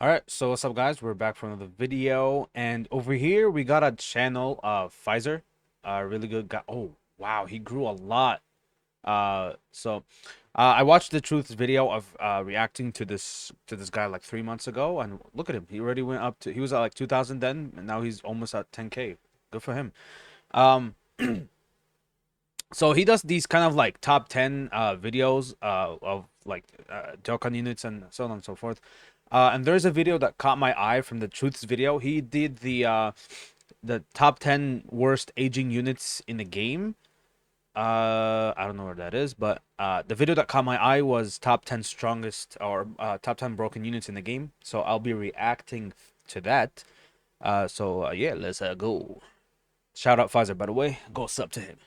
All right, so what's up, guys? We're back for another video, and over here we got a channel, Pfizer, really good guy. Oh wow, he grew a lot. I watched the Truth's video of reacting to this guy like 3 months ago, and look at him. He already went up to he was at like 2,000 then, and now he's almost at 10K. Good for him. Um, so he does these kind of like top 10 videos of like Dokkan units and so on and so forth. And there's a video that caught my eye from the Truth's video. He did the top 10 worst aging units in the game. I don't know where that is, but the video that caught my eye was top 10 strongest or top 10 broken units in the game. So I'll be reacting to that. Yeah, let's go. Shout out Pfizer, by the way. Go sub to him.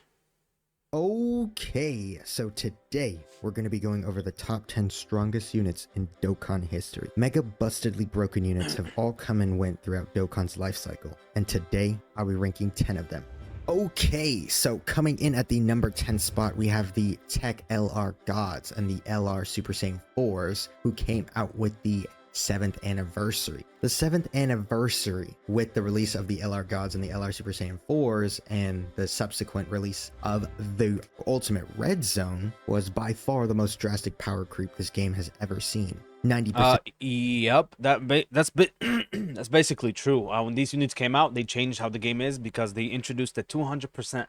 Okay, so today we're going to be going over the top 10 strongest units in Dokkan history. Mega bustedly broken units have all come and went throughout Dokkan's life cycle, and today I'll be ranking 10 of them. Okay, so coming in at the number 10 spot, we have the Tech LR Gods and the LR Super Saiyan 4s, who came out with the 7th anniversary. The 7th anniversary, with the release of the LR Gods and the LR Super Saiyan 4s and the subsequent release of the Ultimate Red Zone, was by far the most drastic power creep this game has ever seen. 90%. Yep, that's basically true. When these units came out, they changed how the game is because they introduced the 200%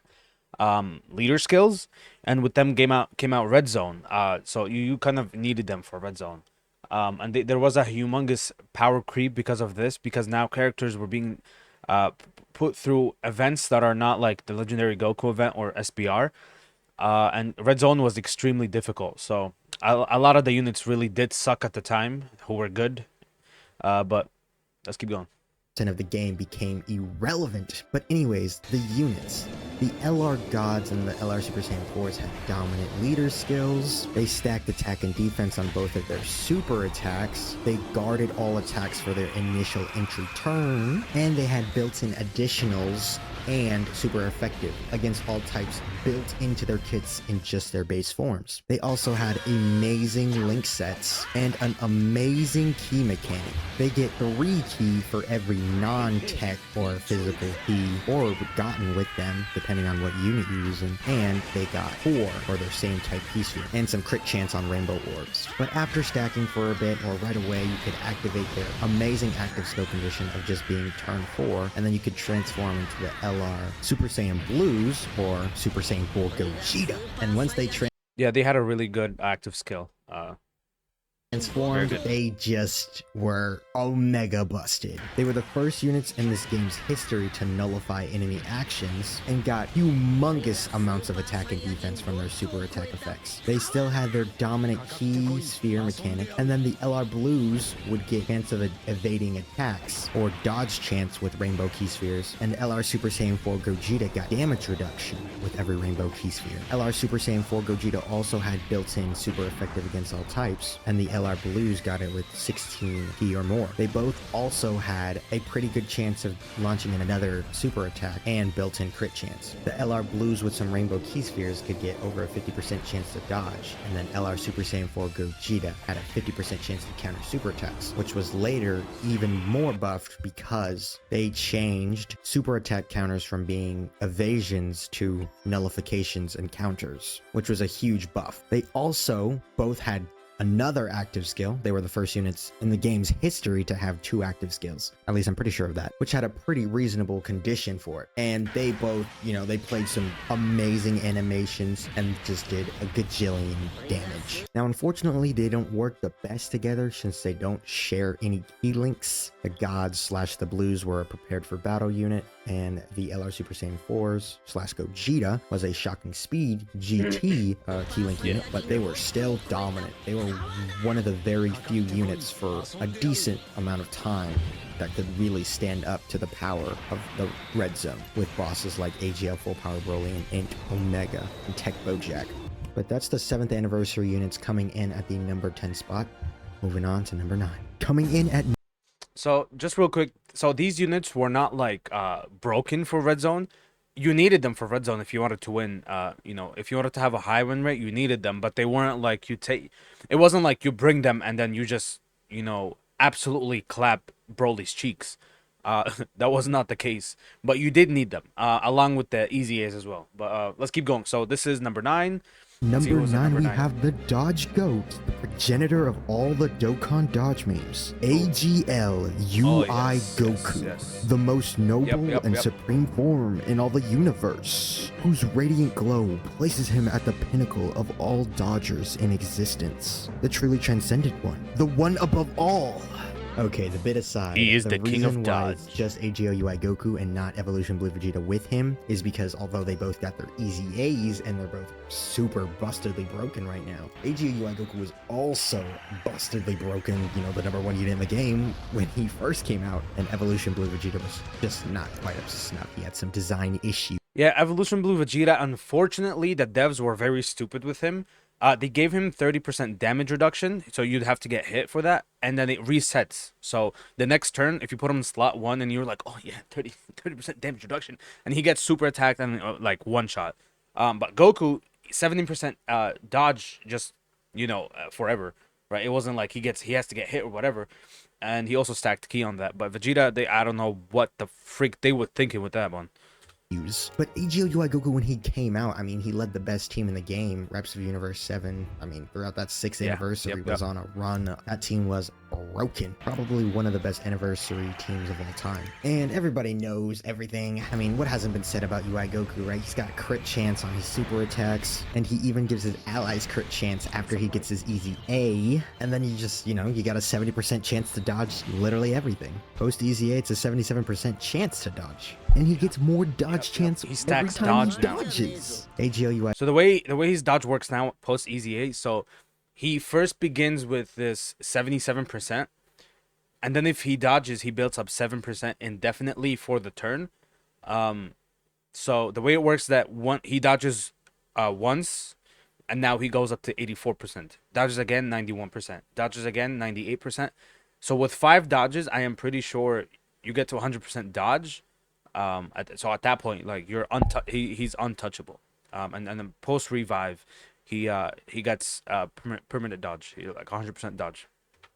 leader skills, and with them came out Red Zone. So you kind of needed them for Red Zone. There was a humongous power creep because of this, because now characters were being put through events that are not like the legendary Goku event or SBR. And Red Zone was extremely difficult. So a lot of the units really did suck at the time, who were good. But let's keep going. Of the game became irrelevant. But anyways, the units. The LR Gods and the LR Super Saiyan 4s had dominant leader skills. They stacked attack and defense on both of their super attacks. They guarded all attacks for their initial entry turn. And they had built-in additionals and super effective against all types built into their kits in just their base forms. They also had amazing link sets and an amazing key mechanic. They get 3 key for every non-tech or physical key or gotten with them, depending on what unit you're using, and they got 4 for their same type key sphere, and some crit chance on rainbow orbs. But after stacking for a bit or right away, you could activate their amazing active skill condition of just being turn 4, and then you could transform into the LR Super Saiyan Blues or Super Saiyan 4 Gogeta. And once they Yeah, they had a really good active skill. transformed, they just were omega busted. They were the first units in this game's history to nullify enemy actions and got humongous amounts of attack and defense from their super attack effects. They still had their dominant key sphere mechanic, and then the LR Blues would get chance of evading attacks or dodge chance with rainbow key spheres, and LR Super Saiyan 4 Gogeta got damage reduction with every rainbow key sphere. LR Super Saiyan 4 Gogeta also had built-in super effective against all types, and the LR Blues got it with 16 key or more. They both also had a pretty good chance of launching in another super attack and built-in crit chance. The LR Blues with some rainbow key spheres could get over a 50% chance to dodge, and then LR Super Saiyan 4 Gogeta had a 50% chance to counter super attacks, which was later even more buffed because they changed super attack counters from being evasions to nullifications and counters, which was a huge buff. They also both had another active skill. They were the first units in the game's history to have 2 active skills. At least I'm pretty sure of that, which had a pretty reasonable condition for it. And they both, they played some amazing animations and just did a gajillion damage. Now, unfortunately, they don't work the best together since they don't share any key links. The Gods / the Blues were a prepared for battle unit, and the LR Super Saiyan 4s / Gogeta was a shocking speed GT key link unit, but they were still dominant. They were one of the very few units for a decent amount of time that could really stand up to the power of the Red Zone, with bosses like AGL Full Power Broly and Int Omega and Tech Bojack. But that's the 7th anniversary units coming in at the number 10 spot. Moving on to number 9. Coming in at... So just real quick, so these units were not like broken for Red Zone. You needed them for Red Zone if you wanted to win. If you wanted to have a high win rate, you needed them, but they weren't like it wasn't like you bring them and then you just absolutely clap Broly's cheeks. That was not the case, but you did need them, along with the easy A's as well. But let's keep going. So this is number 9. Let's see Number who was at 9, number we 9. have the Dodge Goat, the progenitor of all the Dokkan Dodge memes. AGL Oh UI yes, Goku, yes. the most noble Yep, and yep. supreme form in all the universe, whose radiant glow places him at the pinnacle of all Dodgers in existence. The truly transcendent one, the one above all. Okay, the bit aside, He is the king of reason why it's Dodge. just AGO UI Goku and not Evolution Blue Vegeta with him is because although they both got their easy A's and they're both super bustedly broken right now, AGO UI Goku was also bustedly broken, you know, the number 1 unit in the game when he first came out, and Evolution Blue Vegeta was just not quite up to snuff. He had some design issues. Yeah, Evolution Blue Vegeta, unfortunately, the devs were very stupid with him. They gave him 30% damage reduction, so you'd have to get hit for that, and then it resets. So the next turn, if you put him in slot 1 and you're like, oh yeah, 30% damage reduction, and he gets super attacked and like one shot. But Goku, 70% dodge just, forever, right? It wasn't like he has to get hit or whatever. And he also stacked key on that. But Vegeta, I don't know what the freak they were thinking with that one. But AGO UI Goku, when he came out, I mean, he led the best team in the game, Reps of Universe 7. I mean, throughout that 6th Yeah, anniversary yep. was on a run. That team was broken. Probably one of the best anniversary teams of all time. And everybody knows everything. I mean, what hasn't been said about UI Goku, right? He's got a crit chance on his super attacks, and he even gives his allies crit chance after he gets his easy A. And then you just, you got a 70% chance to dodge literally everything. Post easy A, it's a 77% chance to dodge. And he gets more dodge chance He every stacks time he dodge now. dodges. AGO UI. So the way his dodge works now post easy A, so he first begins with this 77%, and then if he dodges, he builds up 7% indefinitely for the turn. So the way it works that he dodges once, and now he goes up to 84%. Dodges again 91%. Dodges again 98%. So with 5 dodges, I am pretty sure you get to 100% dodge. So at that point, like he's untouchable. And then post revive, he gets permanent dodge, like 100% dodge.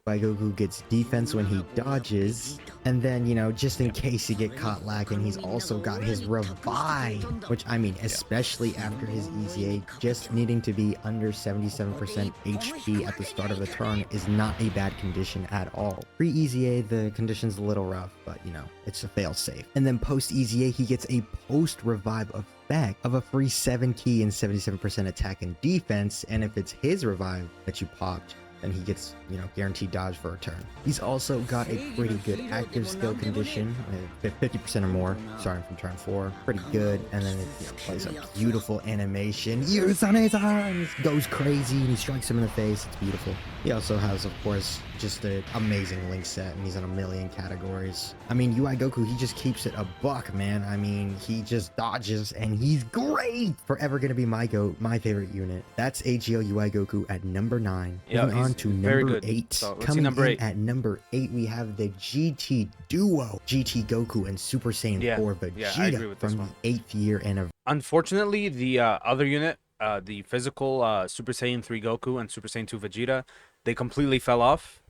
Goku gets defense when he dodges, and then, just in case you get caught lacking, he's also got his revive, which, I mean, especially after his easy A, just needing to be under 77% HP at the start of the turn is not a bad condition at all. Pre-easy A, the condition's a little rough, but, it's a fail-safe. And then post-easy A, he gets a post-revive effect of a free 7 key and 77% attack and defense, and if it's his revive that you popped, and he gets, guaranteed dodge for a turn. He's also got a pretty good active skill condition, 50% or more, starting from turn 4. Pretty good, and then it plays a beautiful animation. Use on his arms! Goes crazy, and he strikes him in the face. It's beautiful. He also has, of course, just an amazing link set, and he's in a million categories. I mean, UI Goku, he just keeps it a buck, man. I mean, he just dodges, and he's great! Forever gonna be my favorite unit. That's AGO UI Goku at number 9. Yeah, Moving on to number 8. So, let's see Coming number in 8. at number 8, we have the GT duo, GT Goku and Super Saiyan 4 Vegeta, I agree with this from one. the 8th year anniversary. Unfortunately, the other unit, the physical Super Saiyan 3 Goku and Super Saiyan 2 Vegeta, they completely fell off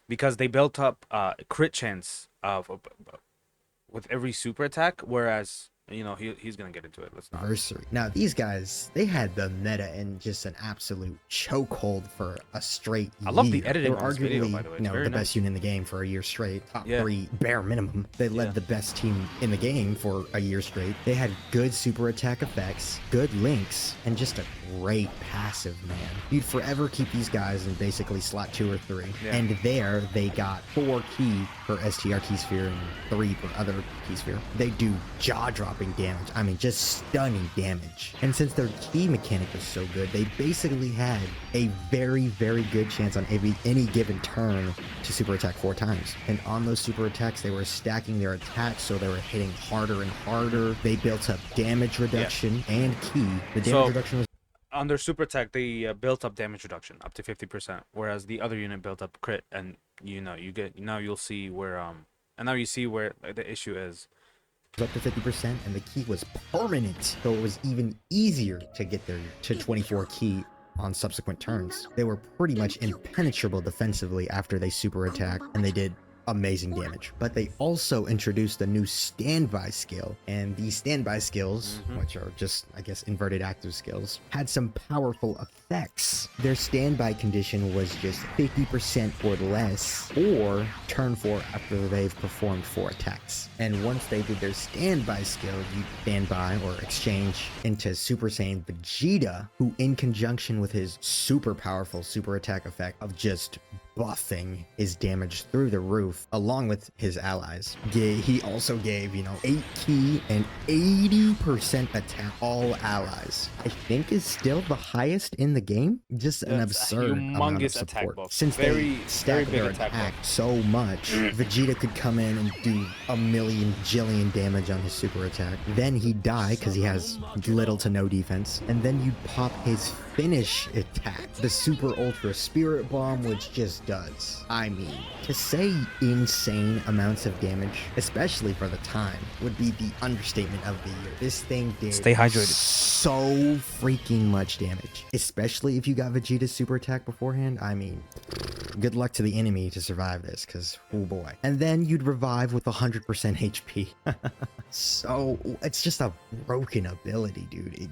because they built up crit chance with every super attack, whereas he's gonna get into it. Let's not. Now, these guys, they had the meta in just an absolute chokehold for a straight year. I love the editing They were on this arguably, video, by the way. It's very the nice. best unit in the game for a year straight. Top Yeah. 3, bare minimum. They led Yeah. the best team in the game for a year straight. They had good super attack effects, good links, and just a great passive, man. You'd forever keep these guys in basically slot 2 or 3. Yeah. And there, they got 4 key per STR key sphere and 3 per other key sphere. They do jaw-dropping damage. I mean, just stunning damage. And since their key mechanic was so good, they basically had a very, very good chance on any given turn to super attack 4 times. And on those super attacks, they were stacking their attacks, so they were hitting harder and harder. They built up damage reduction and key. The damage reduction was On their super attack, they built up damage reduction up to 50%, whereas the other unit built up crit, and you'll see where and now you see where the issue is. up to 50%, and the key was permanent, so it was even easier to get there to 24 key on subsequent turns. They were pretty much impenetrable defensively after they super attacked, and they did amazing damage. But they also introduced a new standby skill, and these standby skills, which are just, I guess, inverted active skills, had some powerful effects. Their standby condition was just 50% or less, or turn 4 after they've performed 4 attacks. And once they did their standby skill, you stand by or exchange into Super Saiyan Vegeta, who in conjunction with his super powerful super attack effect of just buffing his damage through the roof, along with his allies. He also gave, 8 ki and 80% attack all allies. I think is still the highest in the game. Just an absurd amount of support. Since they stacked their attack so much, Vegeta could come in and do a million jillion damage on his super attack. Then he'd die because he has little to no defense. And then you'd pop his finish attack, the Super Ultra Spirit Bomb, which just does. I mean, to say insane amounts of damage, especially for the time, would be the understatement of the year. This thing did Stay hydrated. So freaking much damage, especially if you got Vegeta's super attack beforehand. I mean, good luck to the enemy to survive this, because oh boy. And then you'd revive with 100% HP. So it's just a broken ability, dude.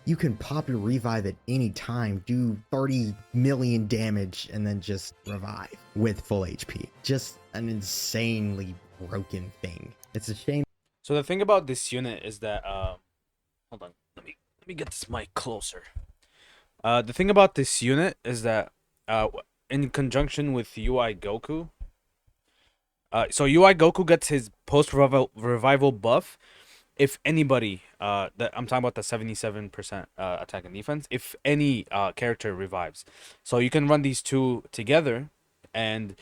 You can pop your revive at any time, do 30 million damage, and then just revive with full HP. Just an insanely broken thing. It's a shame. So the thing about this unit is that hold on, let me get this mic closer. The thing about this unit is that in conjunction with UI Goku, so UI Goku gets his post revival buff if anybody, that I'm talking about the 77% attack and defense, if any character revives. So you can run these two together and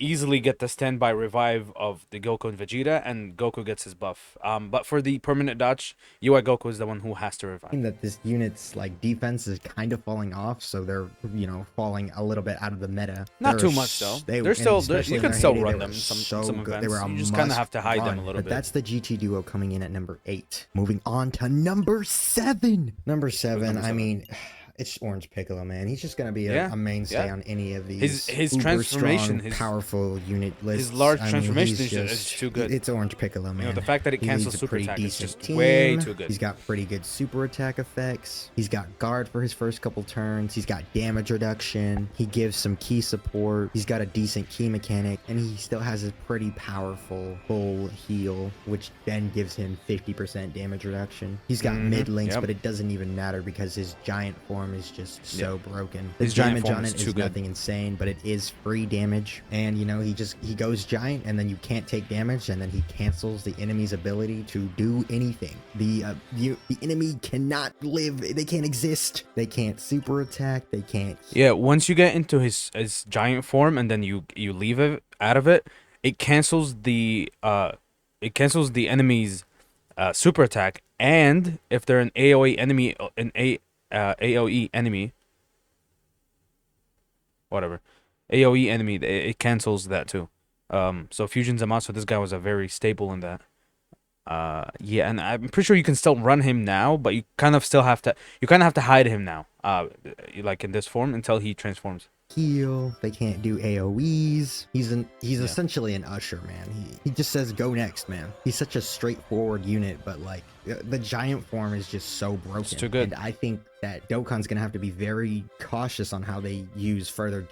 easily get the standby revive of the Goku and Vegeta, and Goku gets his buff. But for the permanent dodge, UI Goku is the one who has to revive. That this unit's like defense is kind of falling off, so they're falling a little bit out of the meta. Not too much though. They're still you can still run them in some events. They were you just kind of have to hide them a little bit. That's the GT duo coming in at number 8. Moving on to number 7. Number 7. I mean, it's Orange Piccolo, man. He's just gonna be a mainstay on any of these. His transformation, his powerful unit lists. His large transformation is too good. It's Orange Piccolo, man. The fact that it cancels super attack is just way too good. He's got pretty good super attack effects. He's got guard for his first couple turns. He's got damage reduction. He gives some key support. He's got a decent key mechanic, and he still has a pretty powerful full heal, which then gives him 50% damage reduction. He's got mid links, but it doesn't even matter because his giant form is just so broken. His damage on it is nothing insane, but it is free damage, and he goes giant, and then you can't take damage, and then he cancels the enemy's ability to do anything. The enemy cannot live. They can't exist. They can't super attack. They can't. Yeah, once you get into his giant form, and then you leave it out of it, it cancels the enemy's super attack, and if they're an AoE enemy, AoE enemy, whatever, AoE enemy, it cancels that too. So Fusion Zamasu, this guy was a very stable in that. Yeah, and I'm pretty sure you can still run him now, but you kind of have to hide him now, like in this form until he transforms. Heal. They can't do AoEs. He's essentially an usher, man. He just says go next, man. He's such a straightforward unit, but like the giant form is just so broken. It's too good. And I think that Dokkan's gonna have to be very cautious on how they use further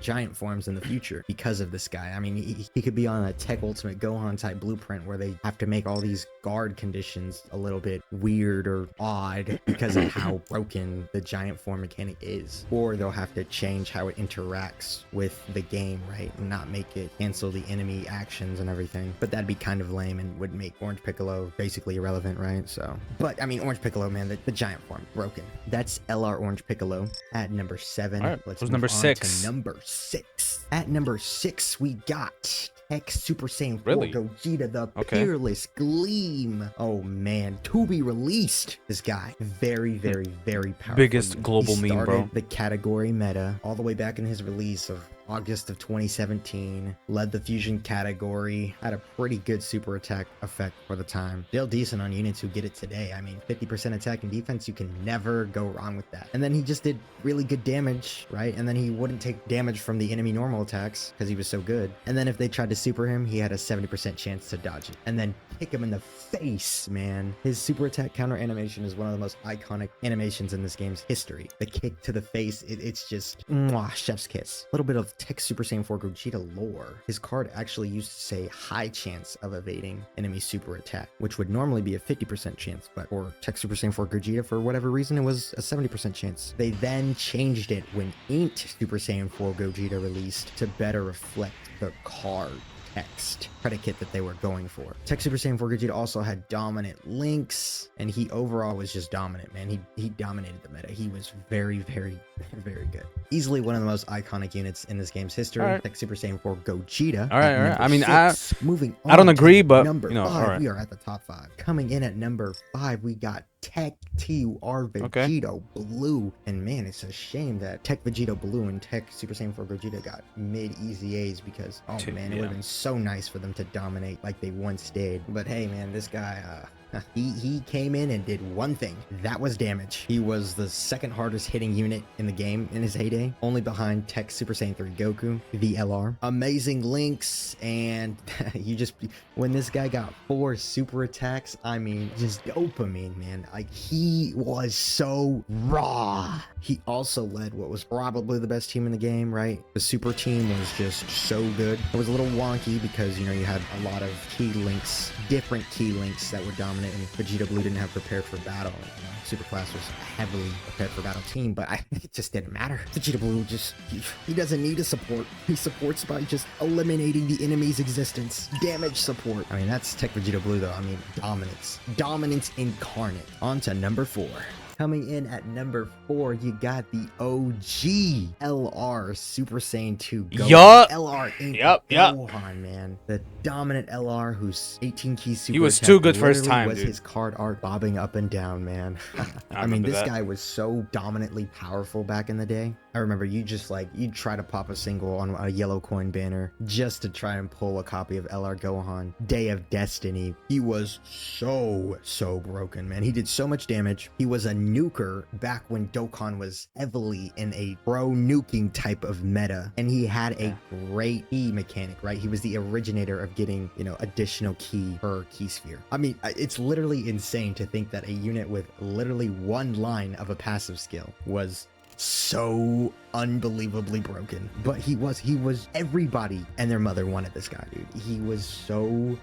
giant forms in the future because of this guy. I mean, he could be on a Tech Ultimate Gohan type blueprint where they have to make all these guard conditions a little bit weird or odd because of how broken the giant form mechanic is, or they'll have to change how it interacts with the game, right, and not make it cancel the enemy actions and everything. But that'd be kind of lame and would make Orange Piccolo basically irrelevant, right? So, but I mean, Orange Piccolo, man, the giant form broken. That's LR Orange Piccolo at number 7. All right, let's move number on 6. to number 6. At number 6, we got Tech Super Saiyan 4 Really? Gogeta, the Peerless Gleam. Oh man, to be released. This guy, very, very, very powerful. Biggest unit. global He meme, started bro. the category meta all the way back in his release of August of 2017, led the fusion category, had a pretty good super attack effect for the time. Still decent on units who get it today. I mean, 50% attack and defense, you can never go wrong with that. And then he just did really good damage, right? And then he wouldn't take damage from the enemy normal attacks because he was so good. And then if they tried to super him, he had a 70% chance to dodge it. And then kick him in the face, man. His super attack counter animation is one of the most iconic animations in this game's history. The kick to the face, it's just mwah, chef's kiss. A little bit of Tech Super Saiyan 4 Gogeta lore. His card actually used to say high chance of evading enemy super attack, which would normally be a 50% chance, but for Tech Super Saiyan 4 Gogeta, for whatever reason, it was a 70% chance. They then changed it when Ain't Super Saiyan 4 Gogeta released to better reflect the card text predicate that they were going for. Tech Super Saiyan 4 Gogeta also had dominant links, and he overall was just dominant, man. He dominated the meta. He was very, very, very good. Easily one of the most iconic units in this game's history. All right. Tech Super Saiyan 4 Gogeta. All right, all right. I mean, moving on I don't to agree, but number you know, 5, all right. we are at the top 5. Coming in at number 5, we got Tech TUR Vegito Blue. And man, it's a shame that Tech Vegito Blue and Tech Super Saiyan 4 Gogeta got mid easy A's because, oh man, it would have been so nice for them to dominate like they once did. But hey, man, this guy, he came in and did one thing. That was damage. He was the second hardest hitting unit in the game in his heyday, only behind Tech Super Saiyan 3 Goku, the LR. Amazing links, and when this guy got 4 super attacks, I mean, just dopamine, man. Like, he was so raw. He also led what was probably the best team in the game, right? The super team was just so good. It was a little wonky because, you know, you had a lot of key links, different key links that were dominant, and Vegeta Blue didn't have prepared for battle. You know, Superclass was a heavily prepared for battle team, but it just didn't matter. Vegeta Blue he doesn't need a support. He supports by just eliminating the enemy's existence. Damage support. I mean, that's Tech Vegeta Blue, though. I mean, dominance. Dominance incarnate. On to number 4. Coming in at number 4, you got the OG LR Super Saiyan 2 Gohan. Yup. LR ain't Yup. Gohan, man. The dominant LR whose 18 key super He was attack too good for his literally time, was dude. his card art bobbing up and down, man. I mean, remember this that. guy was so dominantly powerful back in the day. I remember you'd try to pop a single on a yellow coin banner just to try and pull a copy of LR Gohan. Day of Destiny. He was so broken, man. He did so much damage. He was a nuker back when Dokkan was heavily in a pro nuking type of meta, and he had a great key mechanic, right? He was the originator of getting, you know, additional key per key sphere. I mean, it's literally insane to think that a unit with literally one line of a passive skill was so unbelievably broken, but he was everybody and their mother wanted this guy, dude. He was so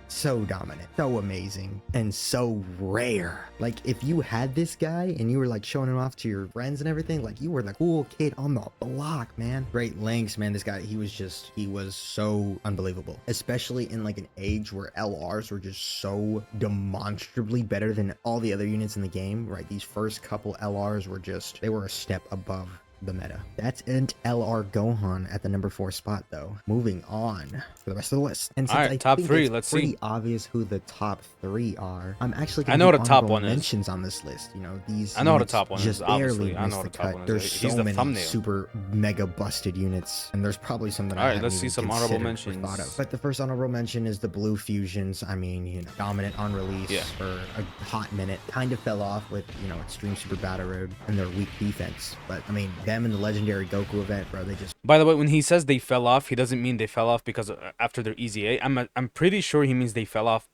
dominant, so amazing, and so rare. Like, if you had this guy and you were like showing him off to your friends and everything, like, you were the cool kid on the block, man. Great links, man. This guy, he was so unbelievable, especially in like an age where LRs were just so demonstrably better than all the other units in the game, right? These first couple LRs were they were a step above the meta. That's Int LR Gohan at the number 4 spot, though. Moving on for the rest of the list. And since All right, I top think 3, it's let's pretty see. obvious who the top 3 are, I'm actually I gonna know do what the top honorable one is. mentions on this list. You know, these I know what the units top one is, just obviously. barely I know missed what the the top cut. one is. There's He's so the many thumbnail. super mega busted units, and there's probably some that All I right, haven't let's see even some honorable considered or thought mentions. of. But the first honorable mention is the Blue Fusions. I mean, you know, dominant on release for a hot minute. Kind of fell off with, you know, Extreme Super Battle Road and their weak defense. But I mean, them and the legendary Goku event, bro, they just By the way, when he says they fell off, he doesn't mean they fell off because after their easy A. I'm pretty sure he means they fell off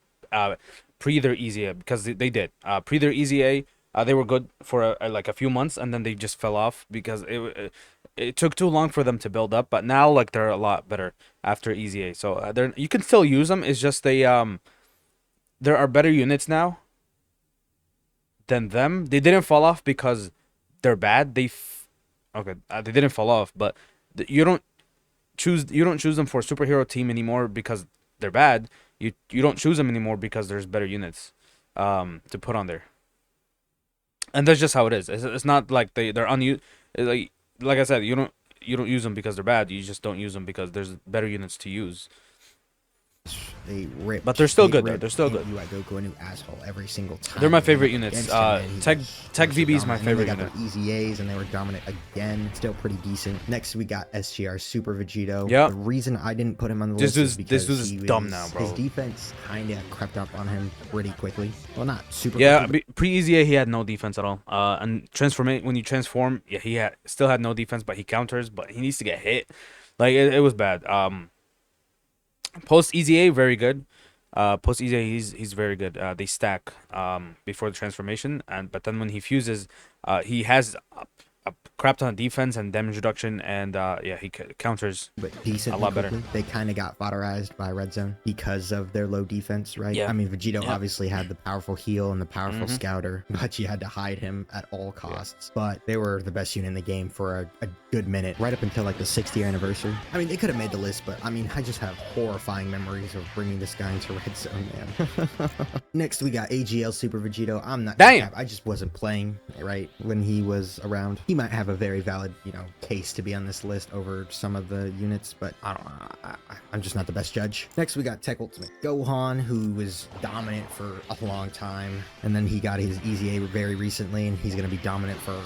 pre their easy A, because they did. Pre their easy A, they were good for like a few months, and then they just fell off because it took too long for them to build up. But now, like, they're a lot better after easy A. So you can still use them. It's just there are better units now than them. They didn't fall off because they're bad. Okay, they didn't fall off, but you don't choose them for superhero team anymore because they're bad. You don't choose them anymore because there's better units to put on there. And that's just how it is. It's not like they're unused. Like I said, you don't use them because they're bad. You just don't use them because there's better units to use. They ripped. But they're still They good though. ripped They're still good. into Goku a new asshole every single time. They're my they went favorite up units. against him, man. Tech They were so VB is my dominant. And then they favorite got unit. their easy A's and they were dominant again. Still pretty decent. Next we got SGR Super Vegito. Yeah. The reason I didn't put him on the This list is because was dumb now, bro. his defense kind of crept up on him pretty quickly. Well, not super. Yeah, quickly, pre-Easy A he had no defense at all. And when you transform, yeah, he still had no defense, but he counters, but he needs to get hit. Like it was bad. Post Easy A very good. Post Easy A he's very good. They stack before the transformation, but then when he fuses, he has a crap ton of defense and damage reduction, and yeah, he counters but decent a lot better. They kind of got fodderized by Red Zone because of their low defense, right? Yeah. I mean, Vegito Yeah. obviously had the powerful heal and the powerful scouter, but you had to hide him at all costs. But they were the best unit in the game for a good minute, right up until like the 60th anniversary. I mean, they could have made the list, but I mean, I just have horrifying memories of bringing this guy into Red Zone, man. Next, we got AGL Super Vegito. I'm not. Damn. I just wasn't playing right when he was around. He might have a very valid, case to be on this list over some of the units, but I don't know. I'm just not the best judge. Next, we got Tech Ultimate Gohan, who was dominant for a long time, and then he got his Easy A very recently, and he's gonna be dominant for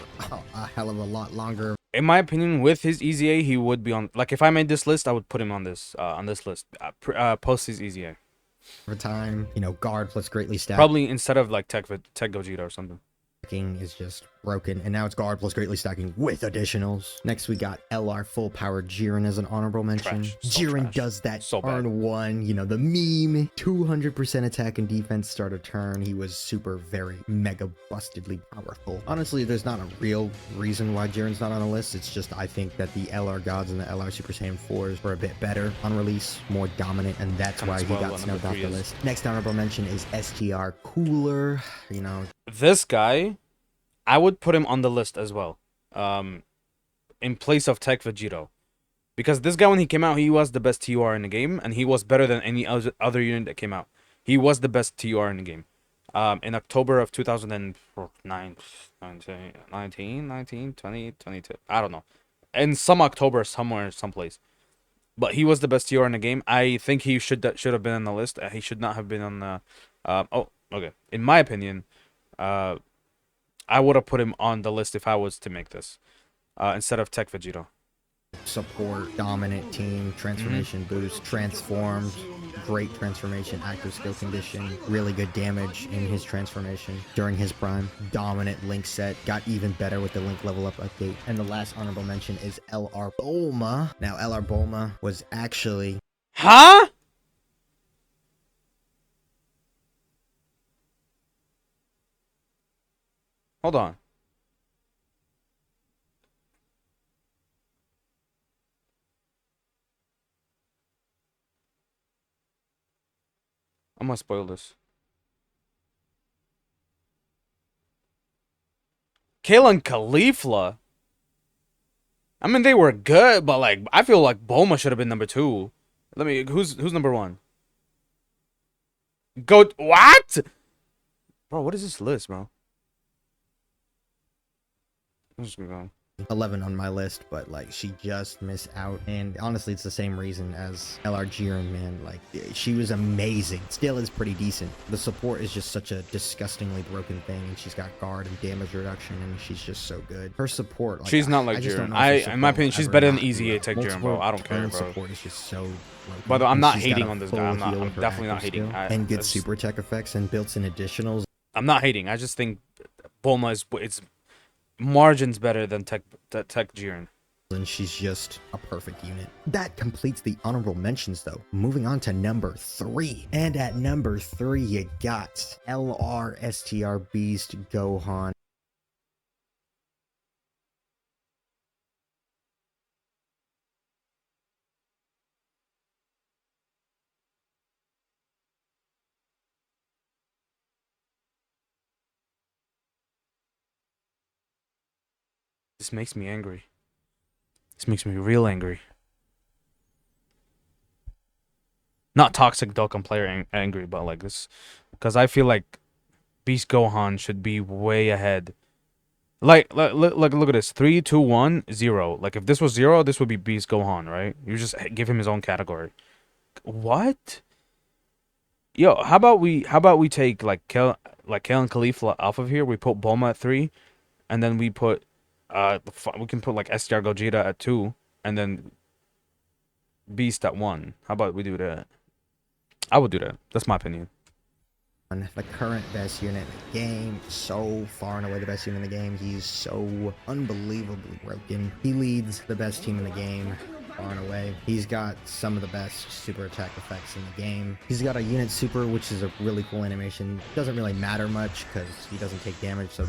a hell of a lot longer. In my opinion, with his Easy A, he would be on. Like if I made this list, I would put him on this list. Post his Easy A. Over time, guard plus greatly stacked. Probably instead of like Tech Gogeta or something. Stacking is just broken, and now it's guard plus greatly stacking with additionals. Next, we got LR full power Jiren as an honorable mention. Trash. So Jiren trash. does that So bad. turn one, the meme 200% attack and defense start a turn. He was super, very mega bustedly powerful. Honestly, there's not a real reason why Jiren's not on the list. It's just I think that the LR gods and the LR Super Saiyan 4s were a bit better on release, more dominant, and that's And why as he well, got snubbed number off three the is- list. Next honorable mention is STR Cooler. This guy, I would put him on the list as well. In place of Tech Vegito. Because this guy, when he came out, he was the best TUR in the game, and he was better than any other unit that came out. He was the best TUR in the game. In October of 2009, 19, 20, 22. I don't know. In some October, somewhere, someplace. But he was the best TUR in the game. I think he should have been on the list. He should not have been on the... oh, okay. In my opinion, I would have put him on the list if I was to make this. Instead of Tech Vegito. Support, dominant team, transformation boost, transformed, great transformation, active skill condition, really good damage in his transformation during his prime, dominant link set, got even better with the link level up update. And the last honorable mention is LR Bulma. Now LR Bulma was actually... Huh? Hold on. I'm gonna spoil this. Kayla and Caulifla. I mean, they were good, but like, I feel like Bulma should have been number 2. Who's number 1? What? Bro, what is this list, bro? I'm just gonna go. 11 on my list, but like she just missed out, and honestly it's the same reason as LR Jiren, man. Like she was amazing, still is pretty decent. The support is just such a disgustingly broken thing, and she's got guard and damage reduction, and she's just so good. Her support, like, She's not like I just don't Jiren. know if her In my support opinion, will she's ever better than not be Easy A well. Tech Jiren, bro. I don't care, Turn bro. support is just so broken. But I'm And not she's got hating a on this full guy. heal I'm with her definitely not active hating. skill, and good It's- super tech effects and built-in additionals. I'm not hating. I just think Bulma it's margins better than Tech Jiren. And she's just a perfect unit. That completes the honorable mentions, though. Moving on to number 3. And at number 3, you got LR STR Beast Gohan. This makes me angry. This makes me real angry. Not toxic Dokkan player angry, but like this, because I feel like Beast Gohan should be way ahead. Like look at this: 3, 2, 1, 0. Like if this was 0, this would be Beast Gohan, right? You just give him his own category. What? Yo, how about we take Kale and Khalifa off of here? We put Bulma at 3, and then we put we can put like STR Gogeta at 2, and then Beast at 1. How about we do that? I would do that. That's my opinion. The current best unit in the game, so far and away the best unit in the game. He's so unbelievably broken. He leads the best team in the game, far and away. He's got some of the best super attack effects in the game. He's got a unit super, which is a really cool animation. Doesn't really matter much because he doesn't take damage, so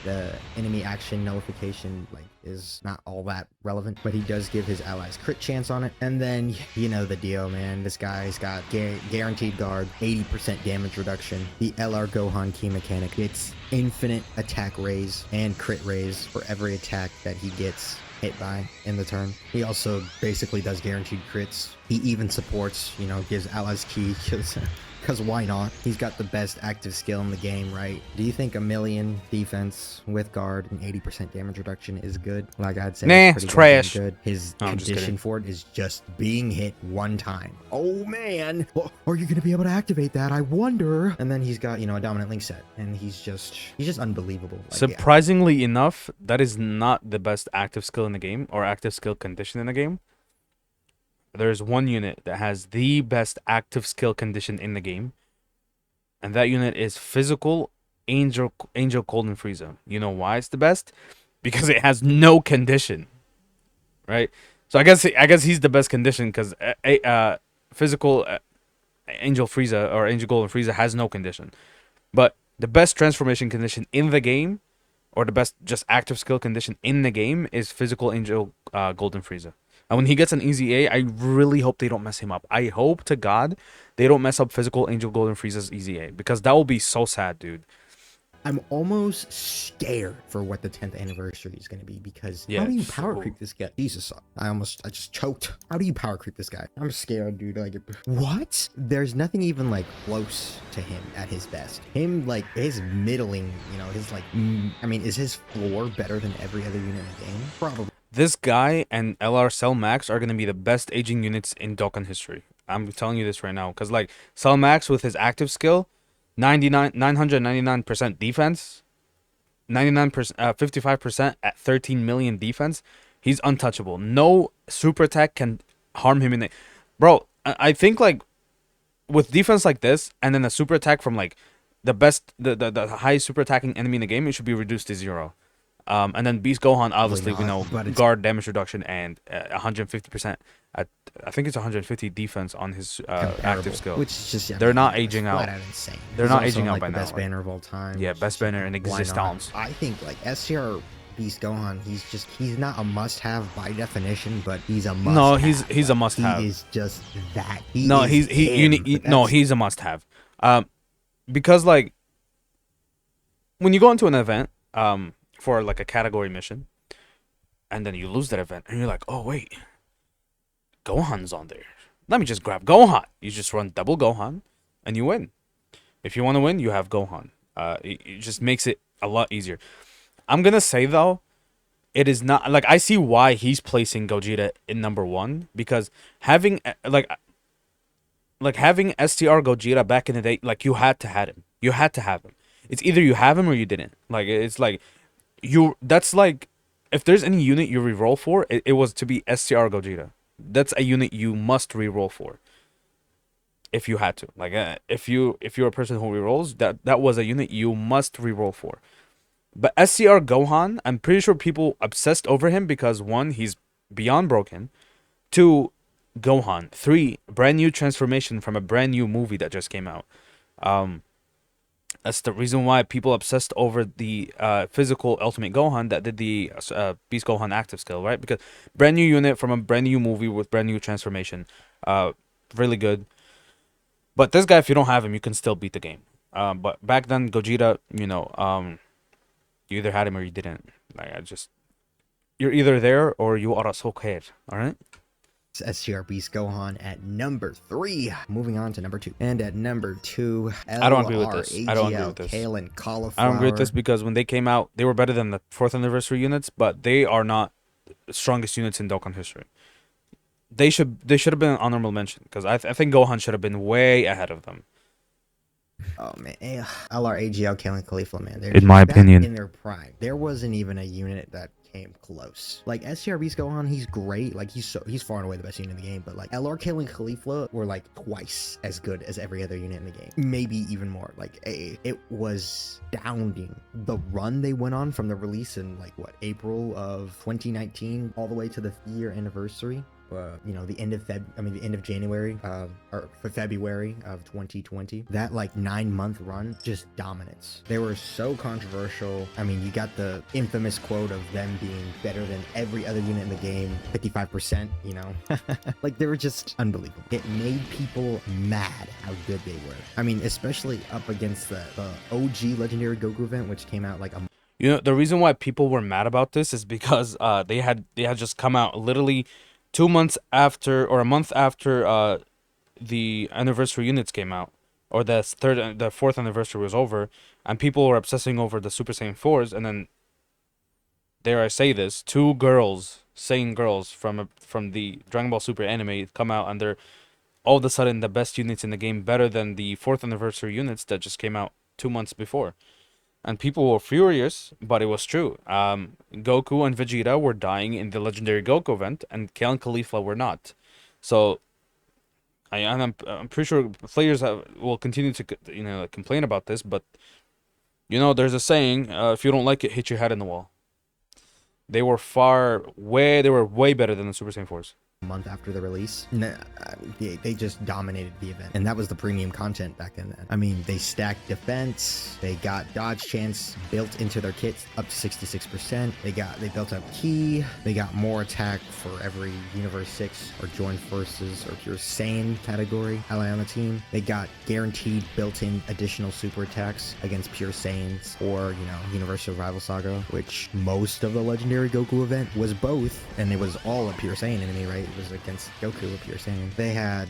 the enemy action nullification is not all that relevant, but he does give his allies crit chance on it. And then you know the deal, man. This guy's got guaranteed guard, 80% damage reduction. The LR Gohan key mechanic, it's infinite attack raise and crit raise for every attack that he gets hit by in the turn. He also basically does guaranteed crits. He even supports, gives allies key because why not? He's got the best active skill in the game, right? Do you think a million defense with guard and 80% damage reduction is good? Like I'd say, Nah, it's it's pretty trash. goddamn good. His No, I'm just kidding. condition for it is just being hit one time. Oh man, are you gonna be able to activate that? I wonder. And then he's got a dominant link set, and he's just unbelievable. Like, Surprisingly enough, that is not the best active skill in the game or active skill condition in the game. There's one unit that has the best active skill condition in the game, and that unit is physical Angel Cold and Frieza. You know why it's the best? Because it has no condition, right? So I guess he's the best condition because physical Angel Frieza or Angel Golden Frieza has no condition. But the best transformation condition in the game, or the best just active skill condition in the game, is physical Angel Golden Frieza. And when he gets an easy A, I really hope they don't mess him up. I hope to God they don't mess up physical Angel Golden Frieza's easy A, because that will be so sad, dude. I'm almost scared for what the 10th anniversary is going to be, because how do you power creep this guy? Jesus, I just choked. How do you power creep this guy? I'm scared, dude. Like, what? There's nothing even like close to him at his best. Him, like, his middling, his like, is his floor better than every other unit in the game? Probably. This guy and LR Cell Max are going to be the best aging units in Dokkan history. I'm telling you this right now, because like Cell Max with his active skill, 999% defense, 99%, 55% at 13 million defense. He's untouchable. No super attack can harm him in the. Bro, I think like with defense like this, and then a super attack from like the highest super attacking enemy in the game, it should be reduced to 0. And then Beast Gohan, obviously, we know guard damage reduction and 150%. I think it's 150 defense on his active skill. Which is just they're not aging out. Insane. They're not aging out by now. Best banner of all time. Yeah, best banner in existence. I think like SCR Beast Gohan, he's not a must-have by definition, but he's a must. No, he's a must-have. He is just that. He's a must-have. Because like when you go into an event, for like a category mission, and then you lose that event, and you're like, oh wait, Gohan's on there. Let me just grab Gohan. You just run double Gohan, and you win. If you want to win, you have Gohan. It just makes it a lot easier. I'm gonna say though, it is not like I see why he's placing Gogeta in number 1, because having having STR Gogeta back in the day, like you had to have him. You had to have him. It's either you have him or you didn't. Like it's like that's like if there's any unit you reroll for, it was to be STR Gogeta. That's a unit you must reroll for. If you had to, like, if you're a person who rerolls, that was a unit you must reroll for. But SCR Gohan, I'm pretty sure people obsessed over him because 1, he's beyond broken. 2, Gohan. 3, brand new transformation from a brand new movie that just came out. That's the reason why people obsessed over the physical Ultimate Gohan that did the Beast Gohan active skill, right? Because brand new unit from a brand new movie with brand new transformation. Really good. But this guy, if you don't have him, you can still beat the game. But back then, Gogeta, you either had him or you didn't. Like, you're either there or you are a soccer, all right? SCR Beast Gohan at number 3. Moving on to number 2. And at number 2, I don't agree with this. I don't agree with this. Kale and Cauliflower. I don't agree with this because when they came out, they were better than the 4th anniversary units, but they are not the strongest units in Dokkan history. They should have been an honorable mention because I think Gohan should have been way ahead of them. Oh man, LR AGL killing Khalifa, man. They're In just my back opinion. in their prime. There wasn't even a unit that came close. Like STRB's Gohan, he's great. Like he's far and away the best unit in the game. But like LR killing Khalifa were like twice as good as every other unit in the game. Maybe even more. Like it was astounding. The run they went on from the release in like what, April of 2019 all the way to the year anniversary. You know, the end of the end of January, or for February of 2020. That like 9-month run, just dominance. They were so controversial. I mean, you got the infamous quote of them being better than every other unit in the game, 55%. You know, like they were just unbelievable. It made people mad how good they were. I mean, especially up against the OG Legendary Goku event, which came out like a You know, the reason why people were mad about this is because they had just come out literally 2 months after, or a month after, the anniversary units came out, or the fourth anniversary was over, and people were obsessing over the Super Saiyan 4s, and then, dare I say this, two girls, Saiyan girls from the Dragon Ball Super anime come out, and they're all of a sudden the best units in the game, better than the fourth anniversary units that just came out 2 months before. And people were furious, but it was true. Goku and Vegeta were dying in the Legendary Goku event, and Kale and Caulifla were not. So, I'm pretty sure players will continue to complain about this, but there's a saying: if you don't like it, hit your head in the wall. They were way better than the Super Saiyan 4s. month after the release. They just dominated the event, and that was the premium content back then. I mean, they stacked defense, they got dodge chance built into their kits up to 66%. They built up ki, they got more attack for every Universe 6 or Joined Forces or Pure Saiyan category ally on the team. They got guaranteed built-in additional super attacks against Pure Saiyans or Universe Survival Saga, which most of the Legendary Goku event was both, and it was all a Pure Saiyan enemy, right? It was against Goku, if you're saying. They had,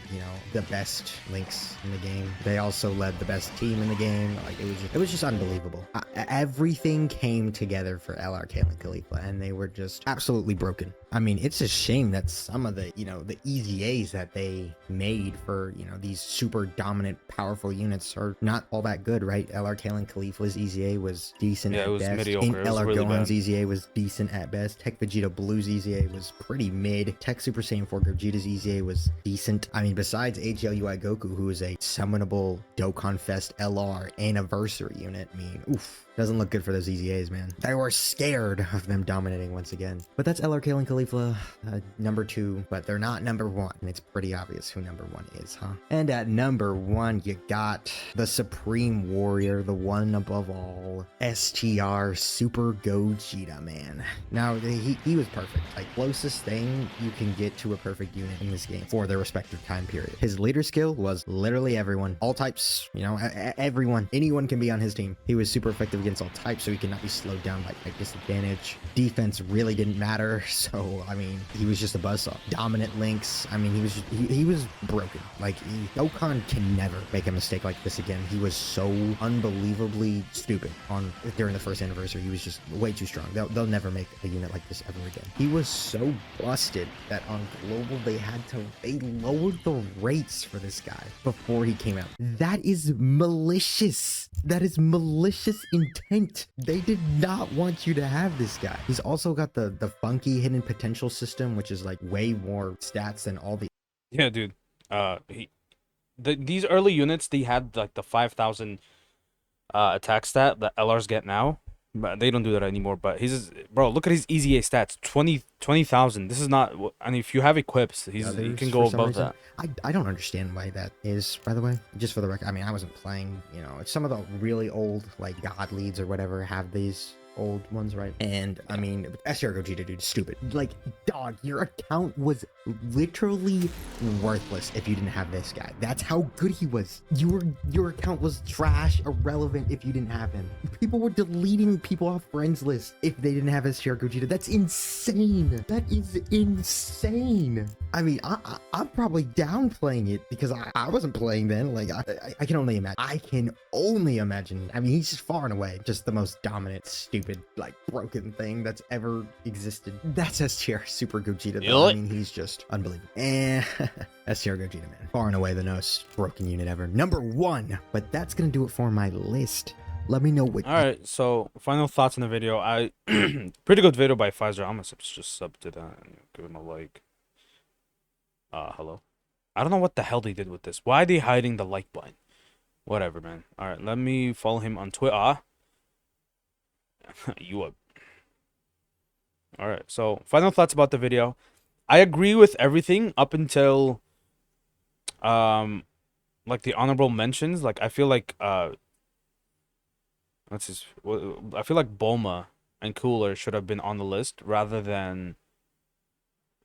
the best links in the game. They also led the best team in the game. Like, it was just unbelievable. Everything came together for LRK and Khalifa, and they were just absolutely broken. I mean, it's a shame that some of the, the EZAs that they made for, these super dominant, powerful units are not all that good, right? LRK and Khalifa's EZA was decent at it was best. mediocre. It was LR really Gohan's bad. EZA was decent at best. Tech Vegeta Blue's EZA was pretty mid. Tech Super Saiyan 4 Gogeta's EZA was decent. I mean, besides AGLUI Goku, who is a summonable Dokkan Fest LR anniversary unit, I mean, oof. Doesn't look good for those EZAs, man. They were scared of them dominating once again. But that's LRK and Khalifa, number 2, but they're not number 1. And it's pretty obvious who number 1 is, huh? And at number 1, you got the Supreme Warrior, the one above all, STR Super Gogeta, man. Now, he was perfect. Like, closest thing you can get to a perfect unit in this game for their respective time period. His leader skill was literally everyone. All types, everyone. Anyone can be on his team. He was super effective against all types, so he could not be slowed down by disadvantage. Defense really didn't matter, so I mean, he was just a buzzsaw. Dominant links. I mean, he was broken. Like, Dokkan can never make a mistake like this again. He was so unbelievably stupid during the first anniversary. He was just way too strong. They'll never make a unit like this ever again. He was so busted that on global they lowered the rates for this guy before he came out. That is malicious. That is malicious intent. They did not want you to have this guy. He's also got the funky hidden potential system, which is like way more stats than all the Yeah, dude. These early units, they had like the 5,000 attack stat that LRs get now, but they don't do that anymore. But bro, look at his EZA stats, 20,000. This is not, and if you have equips, he can go above that. I don't understand why that is, by the way. Just for the record, I mean, I wasn't playing, some of the really old, like, God leads or whatever have these old ones, right? And I mean, SR Gogeta, dude, stupid. Like, dog, your account was literally worthless if you didn't have this guy. That's how good he was. Your account was trash, irrelevant if you didn't have him. People were deleting people off friends list if they didn't have SR Gogeta. That's insane. That is insane. I mean, I'm probably downplaying it because I wasn't playing then. Like, I can only imagine. I can only imagine. I mean, he's just far and away just the most dominant, stupid stupid, like, broken thing that's ever existed. That's S tier Super Gogeta, though. Really? I mean, he's just unbelievable. And S tier Gogeta, man. Far and away the most broken unit ever. Number 1. But that's gonna do it for my list. Let me know what. All right, so final thoughts on the video. I pretty good video by Pfizer. I'm gonna just sub to that and give him a like. Hello. I don't know what the hell they did with this. Why are they hiding the like button? Whatever, man. All right, let me follow him on Twitter. You up? All right. So final thoughts about the video. I agree with everything up until like the honorable mentions. Like I feel like That's just. I feel like Bulma and Cooler should have been on the list rather than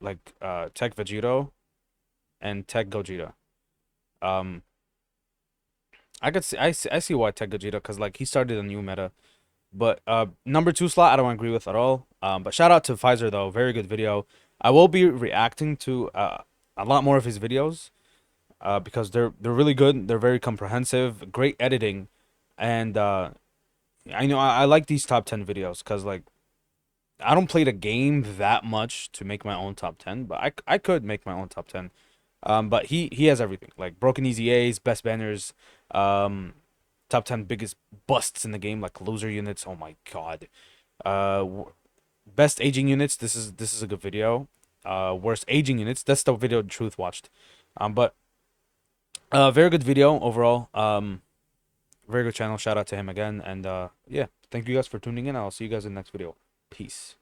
like Tech Vegito and Tech Gogeta. Um, I see why Tech Gogeta, because like he started a new meta. But number 2 slot I don't agree with at all. But shout out to Pfizer though, very good video. I will be reacting to a lot more of his videos because they're really good. They're very comprehensive, great editing, and I know I like these top 10 videos because like I don't play the game that much to make my own top 10, but I could make my own top 10. But he has everything like broken easy A's, best banners, top 10 biggest busts in the game like loser units. Oh my god. Best aging units. This is a good video. Worst aging units. That's the video Truth watched. But very good video overall. Very good channel. Shout out to him again. And yeah, thank you guys for tuning in. I'll see you guys in the next video. Peace.